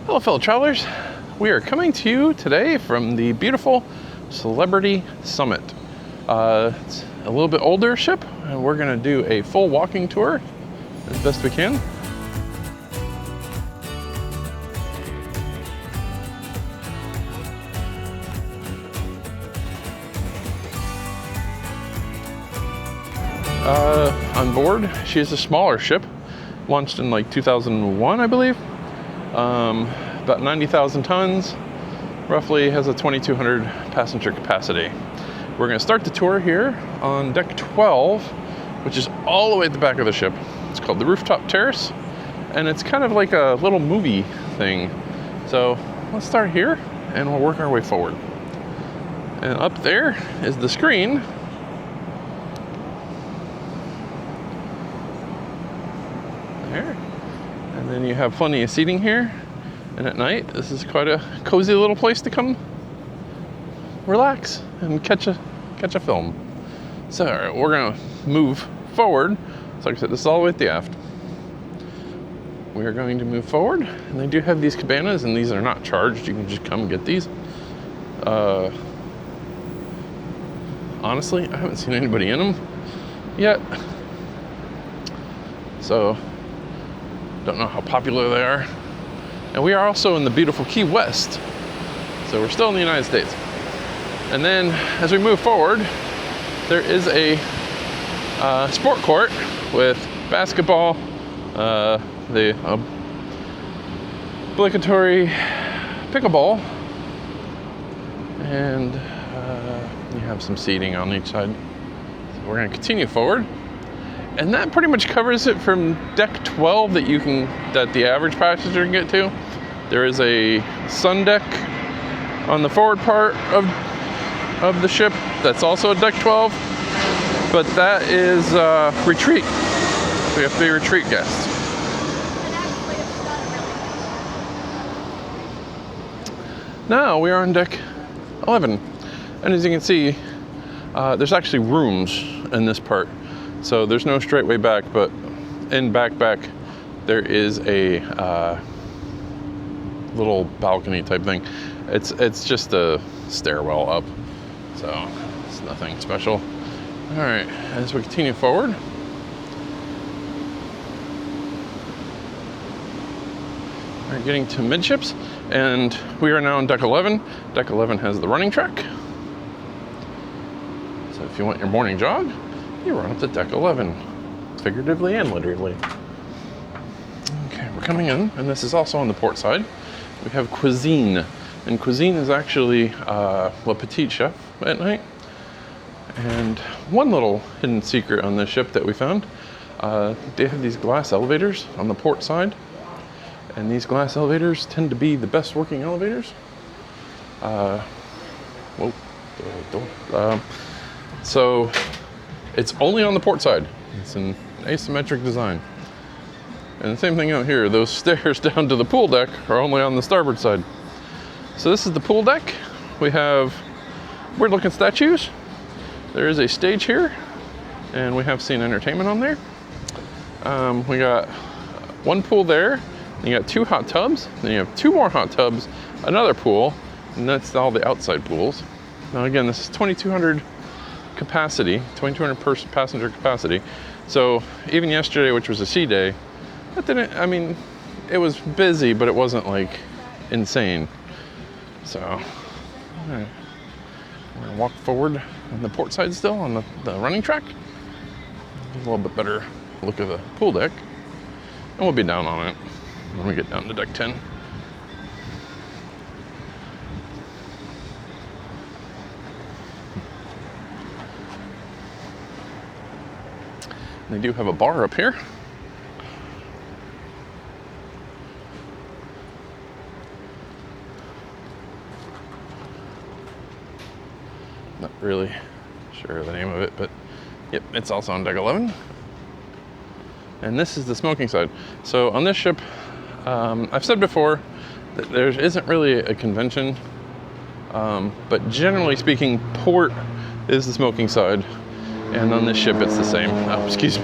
Hello, fellow travelers. We are coming to you today from the beautiful Celebrity Summit. It's a little bit older ship, and we're going to do a full walking tour as best we can. On board, she's a smaller ship, launched in like 2001, I believe. About 90,000 tons, roughly has a 2,200 passenger capacity. We're going to start the tour here on deck 12, which is all the way at the back of the ship. It's called the Rooftop Terrace, and it's kind of like a little movie thing. So let's start here, and we'll work our way forward. And up there is the screen. There. And then you have plenty of seating here. And at night, this is quite a cozy little place to come relax and catch a film. So we're gonna move forward. So like I said, this is all the way at the aft. We are going to move forward, and they do have these cabanas, and these are not charged. You can just come and get these. Honestly, I haven't seen anybody in them yet. So don't know how popular they are. And we are also in the beautiful Key West. So we're still in the United States. And then as we move forward, there is a sport court with basketball, the obligatory pickleball, and you have some seating on each side. So we're going to continue forward. And that pretty much covers it from deck 12 that the average passenger can get to. There is a sun deck on the forward part of the ship that's also at deck 12, but that is retreat. So you have to be a retreat guest. Now we are on deck 11, and as you can see, there's actually rooms in this part. So there's no straight way back, but in back there is a little balcony type thing. It's just a stairwell up, so it's nothing special. All right, as we continue forward, we're getting to midships, and we are now on deck 11. Deck 11 has the running track. So if you want your morning jog, you run up to deck 11, figuratively and literally. Okay, we're coming in, and this is also on the port side. We have Cuisine, and Cuisine is actually Le Petit Chef at night. And one little hidden secret on this ship that we found, they have these glass elevators on the port side, and these glass elevators tend to be the best working elevators. So it's only on the port side. It's an asymmetric design. And the same thing out here, those stairs down to the pool deck are only on the starboard side. So this is the pool deck. We have weird looking statues. There is a stage here, and we have seen entertainment on there. We got one pool there, and you got two hot tubs, then you have two more hot tubs, another pool, and that's all the outside pools. Now again, this is 2,200 capacity, 2,200 passenger capacity. So even yesterday, which was a sea day, it was busy, but it wasn't like insane. So, all right. We're gonna walk forward on the port side still on the running track. A little bit better look of the pool deck. And we'll be down on it when we get down to deck 10. They do have a bar up here. Not really sure of the name of it, but yep, it's also on deck 11. And this is the smoking side. So on this ship, I've said before that there isn't really a convention, but generally speaking, port is the smoking side. And on this ship, it's the same. Oh, excuse me.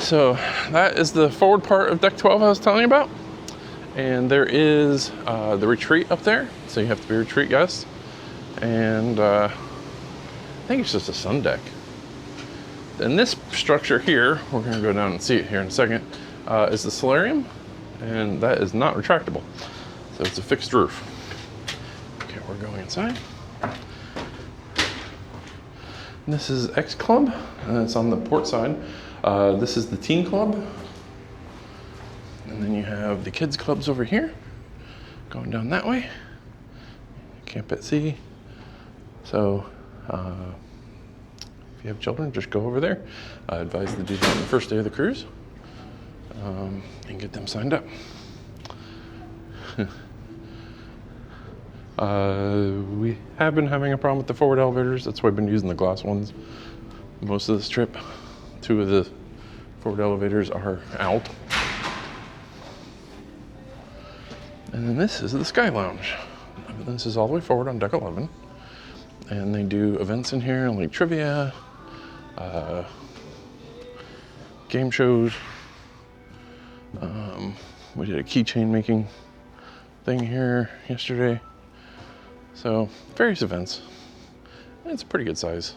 So that is the forward part of deck 12 I was telling you about. And there is the retreat up there. So you have to be a retreat guest. And I think it's just a sun deck. And this structure here, we're going to go down and see it here in a second, is the solarium. And that is not retractable. So it's a fixed roof. Okay, we're going inside. And this is X Club, and it's on the port side. This is the teen club. And then you have the kids clubs over here, going down that way. Camp at Sea. So if you have children, just go over there. I advise to do that on the first day of the cruise and get them signed up. We have been having a problem with the forward elevators. That's why I've been using the glass ones most of this trip. 2 of the forward elevators are out. And then this is the Sky Lounge. This is all the way forward on deck 11. And they do events in here like trivia, game shows. We did a keychain making thing here yesterday. So various events. And it's a pretty good size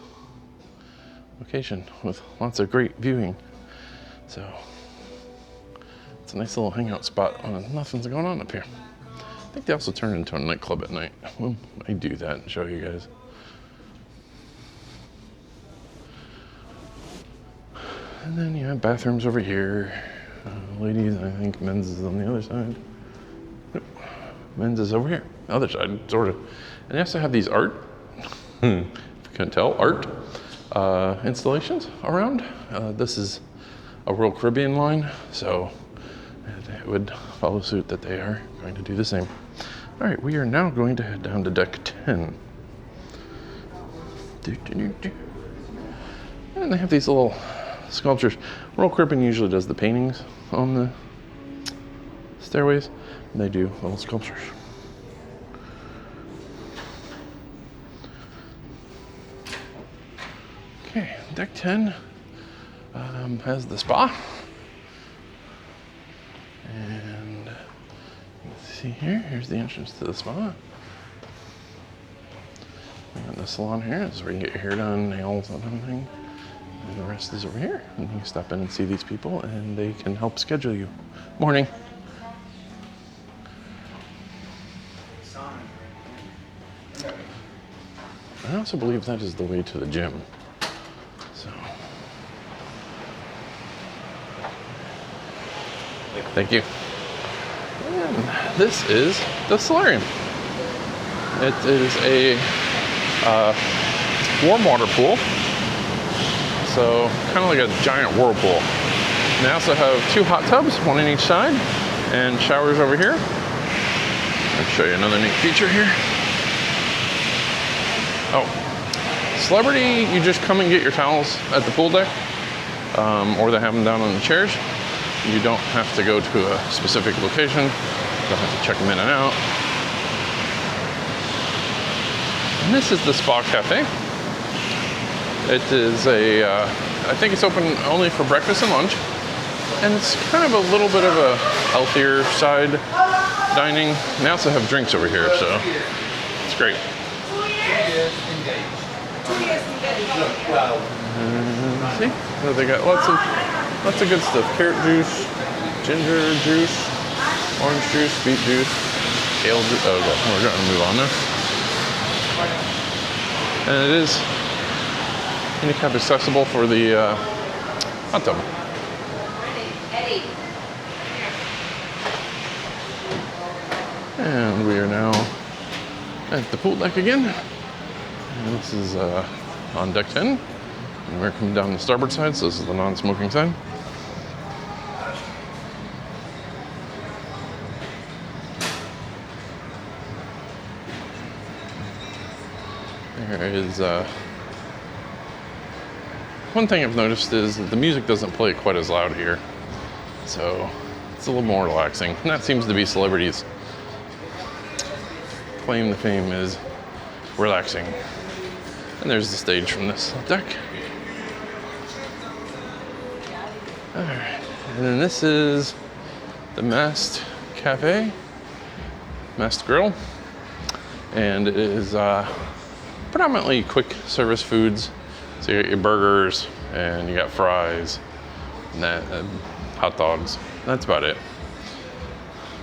location with lots of great viewing. So it's a nice little hangout spot when nothing's going on up here. I think they also turn it into a nightclub at night. Well, I do that and show you guys. And then you have bathrooms over here. Ladies, I think men's is on the other side. Nope. Men's is over here, other side, sort of. And they also have these art, if you can't tell, art installations around. This is a Royal Caribbean line, so it would follow suit that they are going to do the same. All right, we are now going to head down to deck 10. And they have these little sculptures. Royal Caribbean usually does the paintings on the stairways, and they do little sculptures. Okay, deck 10 has the spa. And you can see here, here's the entrance to the spa. And the salon here is where you can get your hair done, nails, and everything. And the rest is over here. And you can stop in and see these people, and they can help schedule you. Morning. I also believe that is the way to the gym. So, thank you. And this is the solarium. It is a warm water pool. So kind of like a giant whirlpool. And they also have 2 hot tubs, 1 in each side, and showers over here. I'll show you another neat feature here. Oh, Celebrity, you just come and get your towels at the pool deck, or they have them down on the chairs. You don't have to go to a specific location. You don't have to check them in and out. And this is the Spa Cafe. It is I think it's open only for breakfast and lunch. And it's kind of a little bit of a healthier side dining. And they also have drinks over here, so it's great. See? So they got lots of good stuff. Carrot juice, ginger juice, orange juice, beet juice, kale juice. Oh, okay. We're going to move on now. And it is handicap accessible for the hot tub. And we are now at the pool deck again. And this is on deck 10. And we're coming down the starboard side, so this is the non-smoking side. There is one thing I've noticed is that the music doesn't play quite as loud here, so it's a little more relaxing. And that seems to be Celebrity's claim to fame, is relaxing. And there's the stage from this deck. All right, and then this is the Mast Cafe, Mast Grill, and it is predominantly quick service foods. So you got your burgers, and you got fries, and hot dogs. That's about it.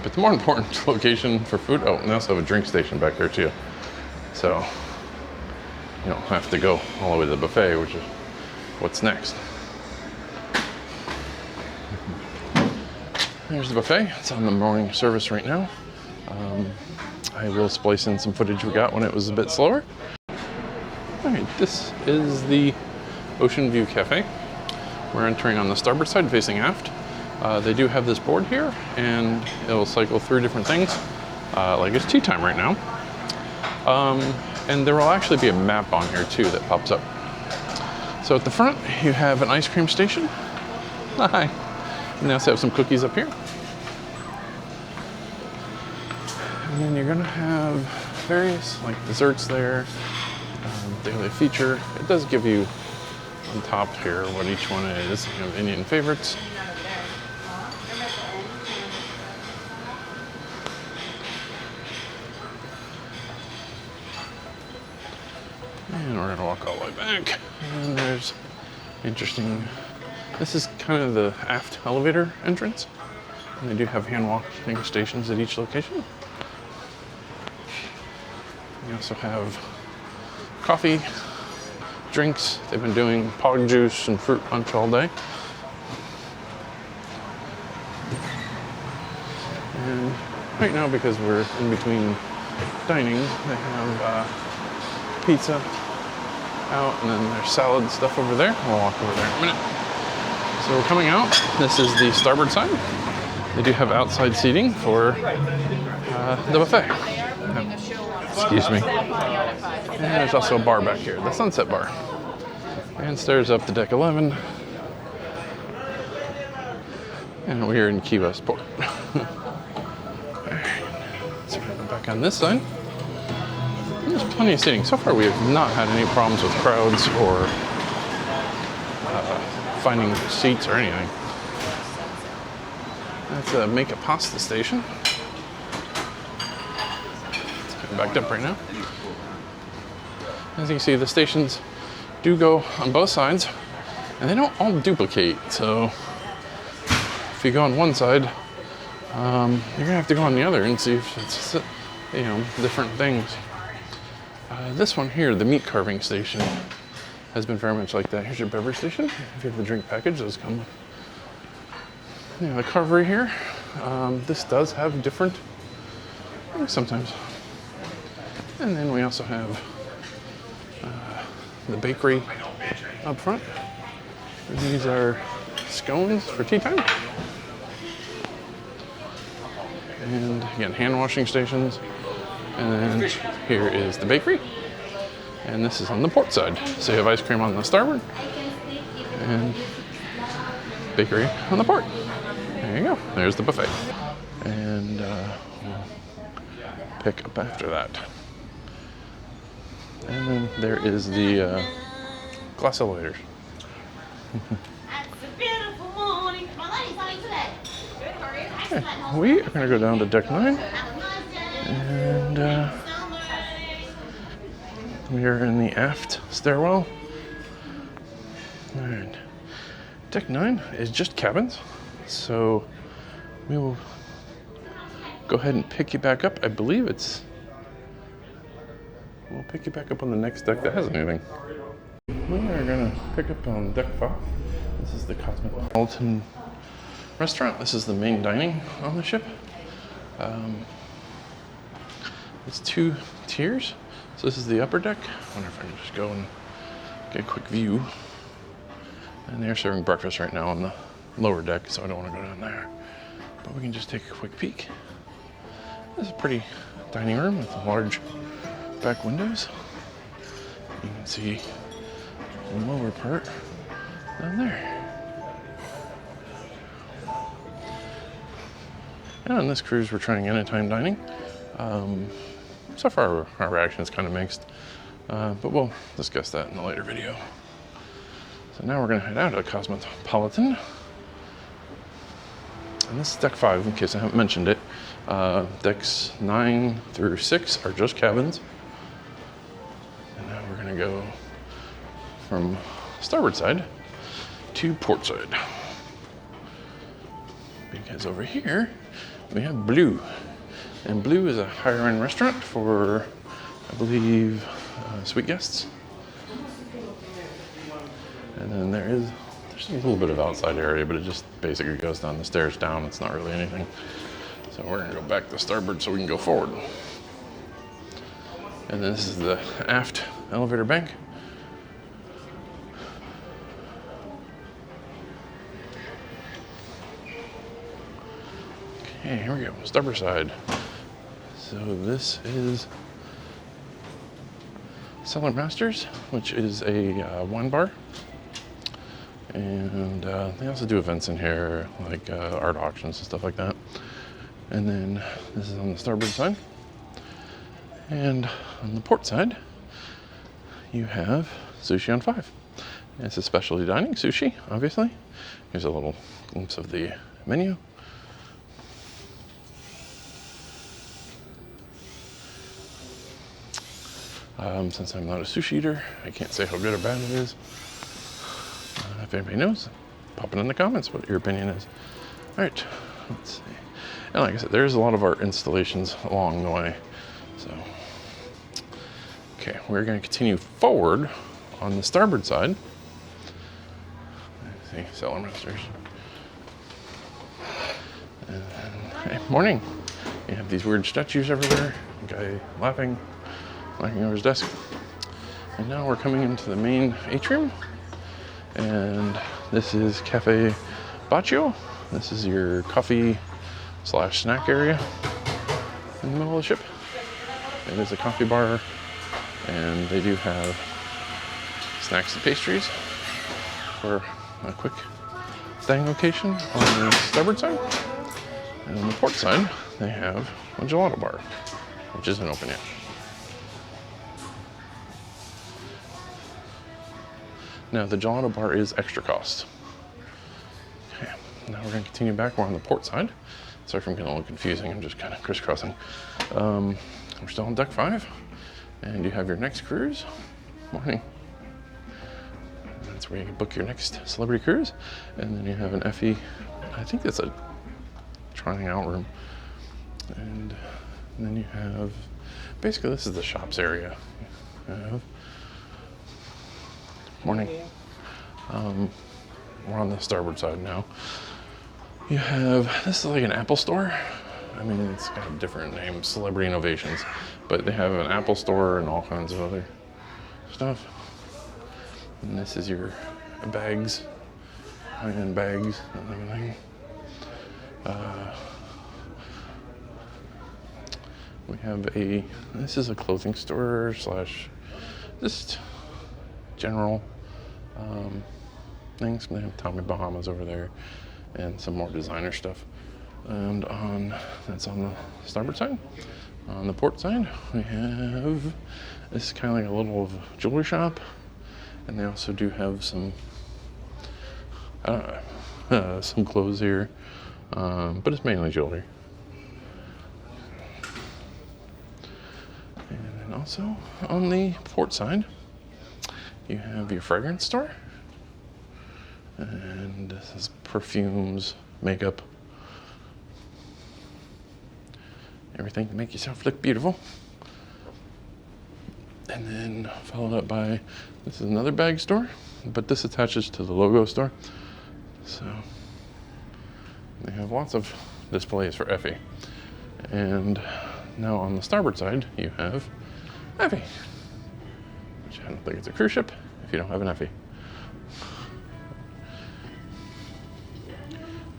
But the more important location for food, oh, and they also have a drink station back there too. So you don't have to go all the way to the buffet, which is what's next. There's the buffet. It's on the morning service right now. I will splice in some footage we got when it was a bit slower. All right, this is the Ocean View Cafe. We're entering on the starboard side facing aft. They do have this board here, and it'll cycle through different things, like it's tea time right now. And there will actually be a map on here too that pops up. So at the front, you have an ice cream station. Hi. And they also have some cookies up here. And then you're gonna have various like desserts there, daily feature. It does give you on top here what each one is. You have Indian favorites. And we're gonna walk all the way back. And there's interesting, this is kind of the aft elevator entrance. And they do have hand washing stations at each location. You also have coffee, drinks. They've been doing pog juice and fruit punch all day. And right now, because we're in between dining, they have pizza out, and then there's salad stuff over there. We'll walk over there in a minute. So we're coming out. This is the starboard side. They do have outside seating for the buffet. Excuse me. And there's also a bar back here, the Sunset Bar. And stairs up to deck 11. And we're in Key West Port. So we're going back on this side. There's plenty of seating. So far we have not had any problems with crowds or finding seats or anything. That's a Make a Pasta station. It's kind of backed up right now. As you can see, the stations do go on both sides, and they don't all duplicate. So if you go on one side, you're gonna have to go on the other and see if it's, different things. This one here, the meat carving station, has been very much like that. Here's your beverage station. If you have the drink package, those come. The carvery here. This does have different things sometimes. And then we also have the bakery up front. These are scones for tea time. And again, hand washing stations. And then here is the bakery. And this is on the port side. So you have ice cream on the starboard and bakery on the port. There you go. There's the buffet. And we'll pick up after that. And then there is the glass elevators. It's a beautiful morning. My lady's on today. Good, how are you? Okay, we are going to go down to deck 9. And we are in the aft stairwell. All right. Deck 9 is just cabins. So we will go ahead and pick you back up. I believe we'll pick you back up on the next deck that has anything. We are gonna pick up on deck 5. This is the Cosmopolitan restaurant. This is the main dining on the ship. It's 2 tiers. So this is the upper deck. I wonder if I can just go and get a quick view. And they're serving breakfast right now on the lower deck, so I don't want to go down there. But we can just take a quick peek. This is a pretty dining room with large back windows. You can see the lower part down there. And on this cruise, we're trying anytime dining. So far, our reaction is kind of mixed, but we'll discuss that in a later video. So now we're going to head out of Cosmopolitan And this is deck 5, in case I haven't mentioned it. Decks 9 through 6 are just cabins. And now we're gonna go from starboard side to port side. Because over here, we have Blue. And Blue is a higher end restaurant for, I believe, suite guests. And then there's a little bit of outside area, but it just basically goes down the stairs down. It's not really anything. So we're gonna go back to starboard so we can go forward. And then this is the aft elevator bank. Okay, here we go, starboard side. So this is Cellar Masters, which is a wine bar. And they also do events in here, like art auctions and stuff like that. And then this is on the starboard side. And on the port side, you have Sushi on 5. And it's a specialty dining sushi, obviously. Here's a little glimpse of the menu. Since I'm not a sushi eater, I can't say how good or bad it is. If anybody knows, pop it in the comments what your opinion is. All right, let's see. And like I said, there's a lot of art installations along the way. So, okay, we're going to continue forward on the starboard side. Let's see, Cellar Masters. And, hey, morning. You have these weird statues everywhere. A guy laughing over his desk. And now we're coming into the main atrium. And this is Cafe Baccio. This is your coffee / snack area in the middle of the ship. It is a coffee bar, and they do have snacks and pastries for a quick staying location on the starboard side. And on the port side, they have a gelato bar, which isn't open yet. Now, the gelato bar is extra cost. Okay, now we're going to continue back. We're on the port side. Sorry if I'm getting a little confusing. I'm just kind of crisscrossing. We're still on deck 5. And you have your next cruise. Morning. That's where you can book your next celebrity cruise. And then you have an Effie. I think that's a trying out room. And then you have, basically this is the shops area. You have, morning. We're on the starboard side now. You have, this is like an Apple store. I mean, it's got a different name, Celebrity Innovations, but they have an Apple store and all kinds of other stuff. And this is your bags, high-end bags and everything. We have this is a clothing store / just general things. We have Tommy Bahamas over there and some more designer stuff. And that's on the starboard side. On the port side, we have, this is kind of like a little jewelry shop. And they also do have some, some clothes here, but it's mainly jewelry. And then also on the port side, you have your fragrance store. And this is perfumes, makeup, everything to make yourself look beautiful. And then followed up by, this is another bag store, but this attaches to the logo store. So they have lots of displays for Effie. And now on the starboard side, you have Effie, which I don't think it's a cruise ship if you don't have an Effie.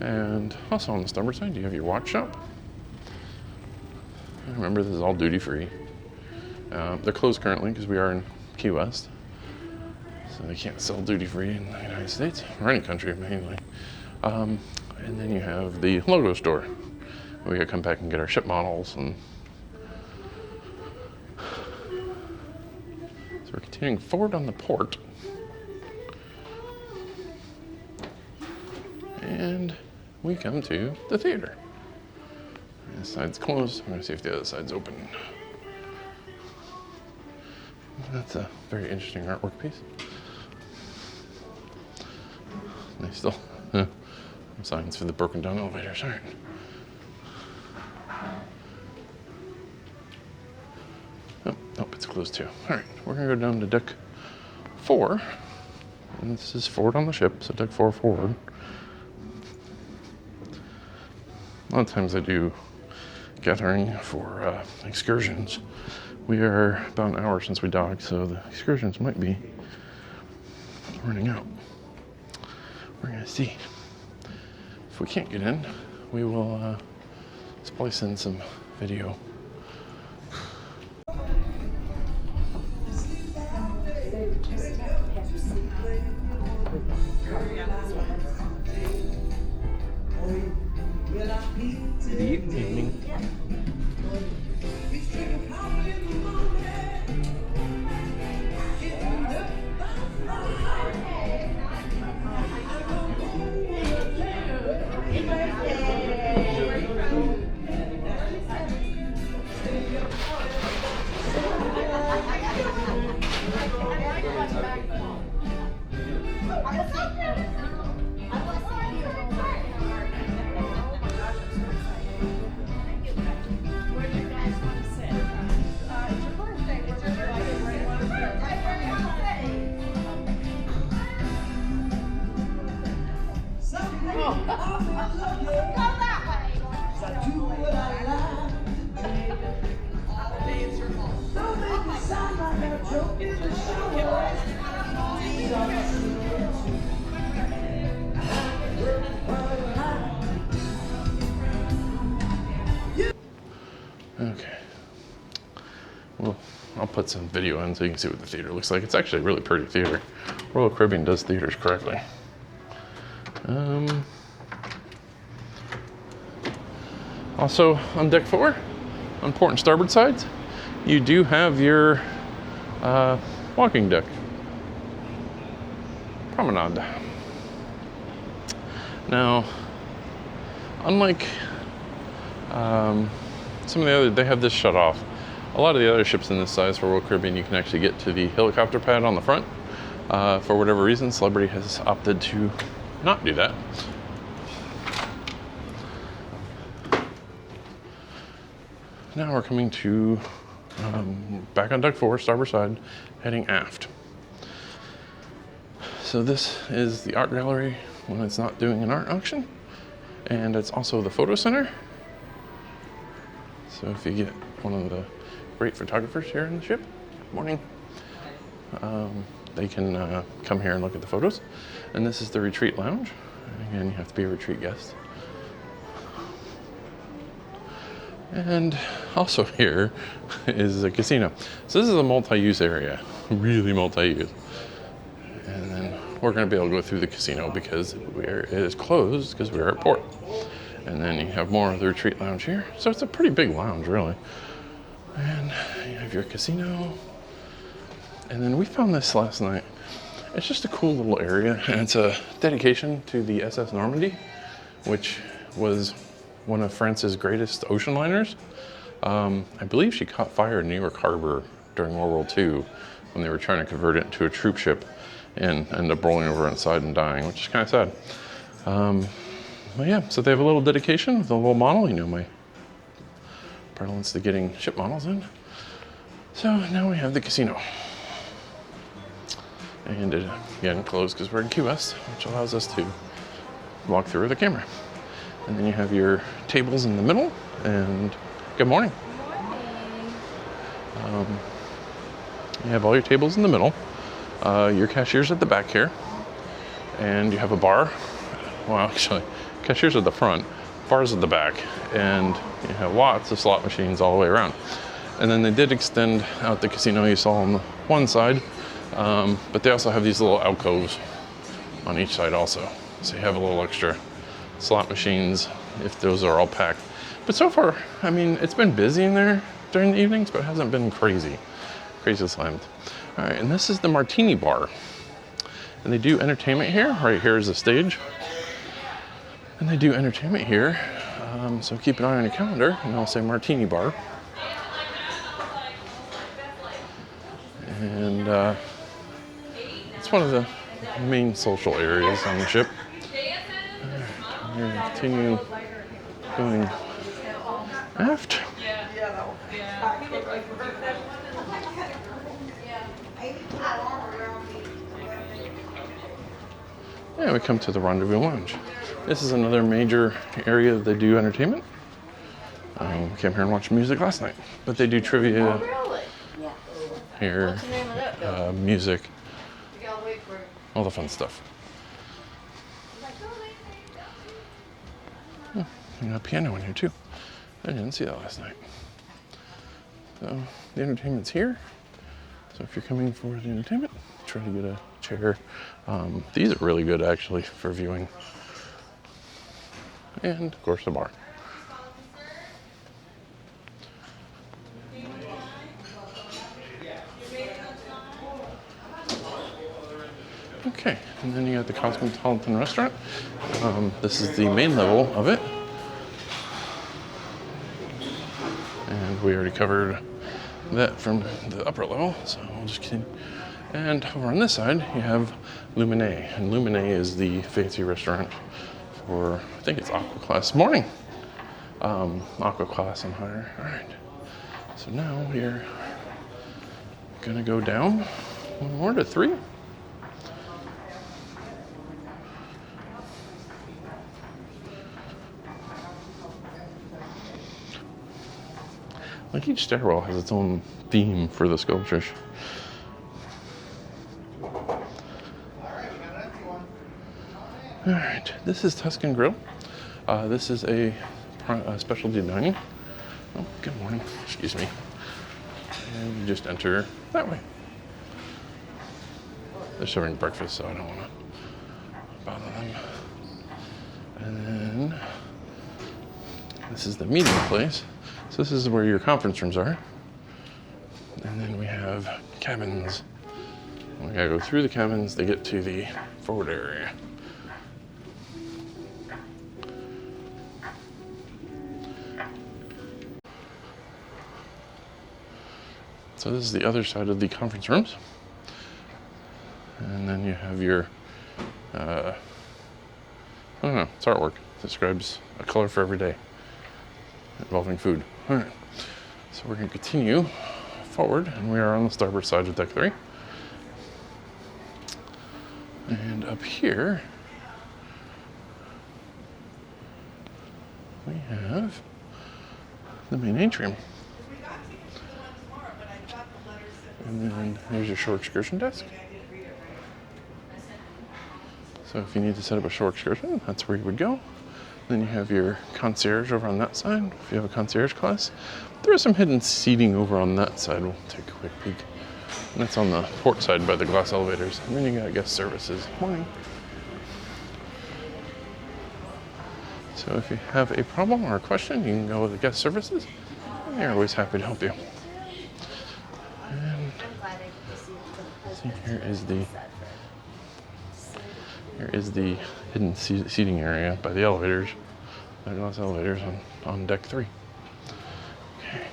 And also on the starboard side, you have your watch shop. Remember, this is all duty free. They're closed currently because we are in Key West. So they can't sell duty free in the United States, or any country mainly. And then you have the logo store. We could come back and get our ship models. And so we're continuing forward on the port. And we come to the theater. This side's closed. I'm gonna see if the other side's open. That's a very interesting artwork piece. Nice still. Signs for the broken down elevators. All right. Oh, it's closed too. All right, we're gonna go down to deck 4. And this is forward on the ship, so deck 4 forward. A lot of times I do gathering for excursions. We are about an hour since we docked, so the excursions might be running out. We're gonna see. If we can't get in, we will splice in some video. Good evening. Okay. Well, I'll put some video in so you can see what the theater looks like. It's actually a really pretty theater. Royal Caribbean does theaters correctly. Also on deck 4, on port and starboard sides, you do have your walking deck. Promenade. Now, unlike some of the other, they have this shut off. A lot of the other ships in this size for Royal Caribbean, you can actually get to the helicopter pad on the front. For whatever reason, Celebrity has opted to not do that. Now we're coming to back on deck 4, starboard side, heading aft. So this is the art gallery when it's not doing an art auction, and it's also the photo center. So if you get one of the great photographers here in the ship, morning, they can come here and look at the photos. And this is the retreat lounge. Again, you have to be a retreat guest. And also here is a casino. So this is a multi-use area, really multi-use. And then we're gonna be able to go through the casino because it is closed because we're at port. And then you have more of the retreat lounge here. So it's a pretty big lounge, really. And you have your casino. And then we found this last night. It's just a cool little area, and it's a dedication to the SS Normandy, which was one of France's greatest ocean liners. I believe she caught fire in New York Harbor during World War II when they were trying to convert it into a troop ship and ended up rolling over inside and dying, which is kind of sad. But yeah, so they have a little dedication with a little model. You know, my prevalence to getting ship models in. So now we have the casino. And it, again, closed because we're in Key West, which allows us to walk through with the camera. And then you have your tables in the middle, and good morning. Good morning. You have all your tables in the middle. Your cashier's at the back here, and you have a bar. Well, actually, cashier's at the front, bar's at the back, and you have lots of slot machines all the way around. And then they did extend out the casino you saw on the one side, but they also have these little alcoves on each side also. So you have a little extra slot machines if those are all packed. But so far, I mean, it's been busy in there during the evenings, but it hasn't been crazy slammed. All right, and this is the Martini Bar. And they do entertainment here. Right here is the stage. And they do entertainment here, so keep an eye on your calendar, and I'll say Martini Bar. And it's one of the main social areas on the ship. We're going to continue going aft. And we come to the Rendezvous Lounge. This is another major area that they do entertainment. Came here and watched music last night, but they do trivia here, music, all the fun stuff. Oh, you got a piano in here too. I didn't see that last night. So the entertainment's here. So if you're coming for the entertainment, try to get a chair. These are really good actually for viewing. And of course the bar. Okay, and then you got the Cosmopolitan Restaurant. This is the main level of it. And we already covered that from the upper level, so we'll just continue. And over on this side, you have Luminé. And Luminé is the fancy restaurant for, I think it's Aqua Class. Morning! Aqua Class and higher. All right. So now we're gonna go down one more to 3. Like each stairwell has its own theme for the sculptures. All right, this is Tuscan Grill. This is a specialty dining. Oh, good morning, excuse me. And you just enter that way. They're serving breakfast, so I don't want to bother them. And then this is the meeting place. So this is where your conference rooms are. And then we have cabins. We gotta go through the cabins to get to the forward area. So this is the other side of the conference rooms. And then you have your, I don't know, it's artwork. It describes a color for every day involving food. All right, so we're gonna continue forward, and we are on the starboard side of deck 3. And up here, we have the main atrium. And then there's your shore excursion desk. So if you need to set up a shore excursion, that's where you would go. Then you have your concierge over on that side, if you have a concierge class. There is some hidden seating over on that side. We'll take a quick peek. And that's on the port side by the glass elevators. And then you got guest services. Morning. So if you have a problem or a question, you can go with the guest services. And they're always happy to help you. And see, here is the hidden seating area by the elevators, the glass elevators on deck 3. Okay,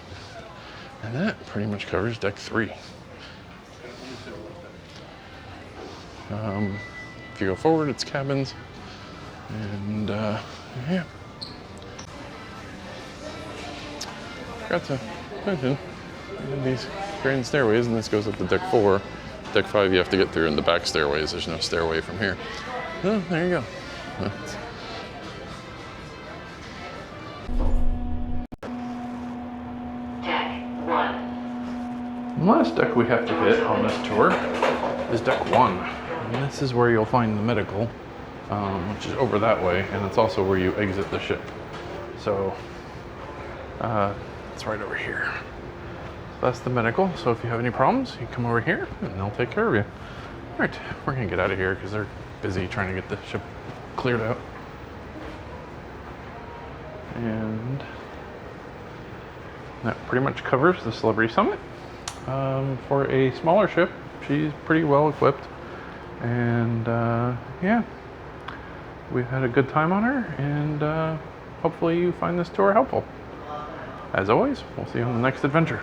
and that pretty much covers deck 3. If you go forward, it's cabins, and yeah. Forgot to mention these grand stairways, and this goes up to deck 4. Deck 5 you have to get through in the back stairways. There's no stairway from here. Oh, there you go. Deck 1. The last deck we have to hit on this tour is deck 1. And this is where you'll find the medical, which is over that way, and it's also where you exit the ship. So it's right over here. That's the medical, so if you have any problems, you come over here and they'll take care of you. All right, we're gonna get out of here because they're busy trying to get the ship cleared out. And that pretty much covers the Celebrity Summit. For a smaller ship, she's pretty well equipped. And yeah, we've had a good time on her, and hopefully you find this tour helpful. As always, we'll see you on the next adventure.